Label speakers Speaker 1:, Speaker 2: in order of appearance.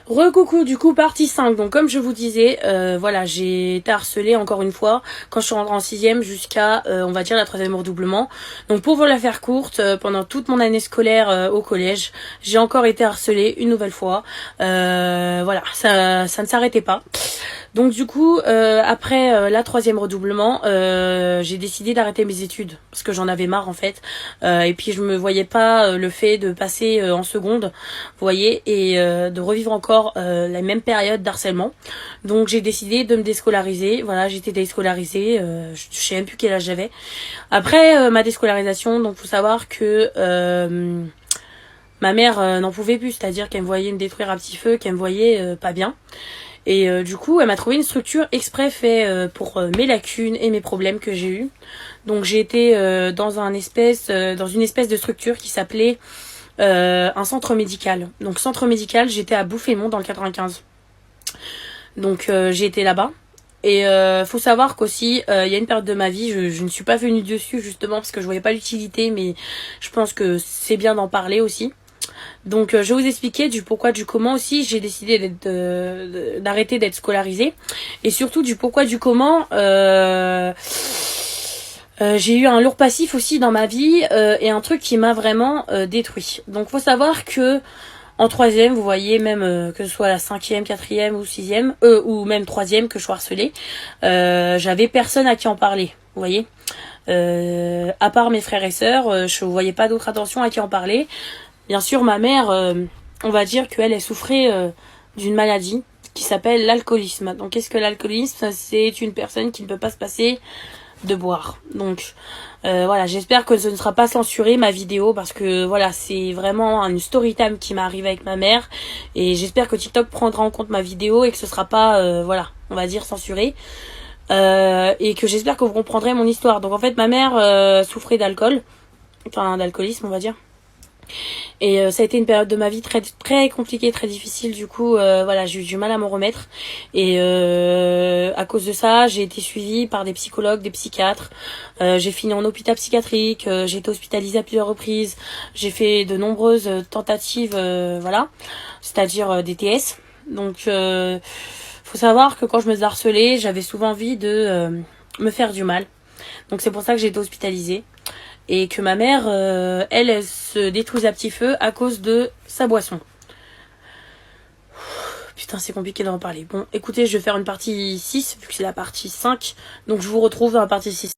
Speaker 1: Recoucou, du coup partie 5. Donc comme je vous disais, voilà, j'ai été harcelée encore une fois quand je suis rentrée en 6ème jusqu'à on va dire la 3ème redoublement. Donc pour vous la faire courte, pendant toute mon année scolaire au collège, j'ai encore été harcelée une nouvelle fois. Voilà, ça ne s'arrêtait pas. Donc du coup, après la 3ème redoublement, j'ai décidé d'arrêter mes études parce que j'en avais marre en fait. Et puis je me voyais pas le fait de passer en seconde, vous voyez, et de revivre encore la même période d'harcèlement. Donc j'ai décidé de me déscolariser. Voilà, j'étais déscolarisée. Je sais même plus quel âge j'avais. Après ma déscolarisation, donc faut savoir que ma mère n'en pouvait plus, c'est-à-dire qu'elle me voyait me détruire à petit feu, qu'elle me voyait pas bien. Et du coup, elle m'a trouvé une structure exprès fait pour mes lacunes et mes problèmes que j'ai eus. Donc j'ai été dans une espèce de structure qui s'appelait un centre médical. Donc centre médical, j'étais à Bouffémont dans le 95. Donc j'ai été là-bas. Et faut savoir qu'aussi, il y a une période de ma vie, je ne suis pas venue dessus justement parce que je voyais pas l'utilité, mais je pense que c'est bien d'en parler aussi. Donc je vais vous expliquer du pourquoi du comment aussi j'ai décidé d'arrêter d'être scolarisée et surtout du pourquoi du comment j'ai eu un lourd passif aussi dans ma vie et un truc qui m'a vraiment détruit. Donc faut savoir que en 3ème, vous voyez, même que ce soit la 5ème, 4ème ou 6ème, ou même 3ème que je sois harcelée, j'avais personne à qui en parler, vous voyez. À part mes frères et sœurs, je voyais pas d'autre attention à qui en parler. Bien sûr, ma mère, on va dire qu'elle souffrait d'une maladie qui s'appelle l'alcoolisme. Donc, qu'est-ce que l'alcoolisme? C'est une personne qui ne peut pas se passer de boire. Donc, voilà, j'espère que ce ne sera pas censuré, ma vidéo, parce que, voilà, c'est vraiment une story time qui m'est arrivée avec ma mère. Et j'espère que TikTok prendra en compte ma vidéo et que ce sera pas, voilà, on va dire censuré. Et que j'espère que vous comprendrez mon histoire. Donc, en fait, ma mère souffrait d'alcool. Enfin, d'alcoolisme, on va dire. Et ça a été une période de ma vie très très compliquée, très difficile. Du coup, voilà, j'ai eu du mal à m'en remettre. Et à cause de ça, j'ai été suivie par des psychologues, des psychiatres. J'ai fini en hôpital psychiatrique. J'ai été hospitalisée à plusieurs reprises. J'ai fait de nombreuses tentatives, voilà, c'est-à-dire des TS. Donc, faut savoir que quand je me faisais harceler, j'avais souvent envie de me faire du mal. Donc c'est pour ça que j'ai été hospitalisée. Et que ma mère, elle se détruisait à petit feu à cause de sa boisson. Putain, c'est compliqué d'en parler. Bon, écoutez, je vais faire une partie 6, vu que c'est la partie 5. Donc je vous retrouve dans la partie 6.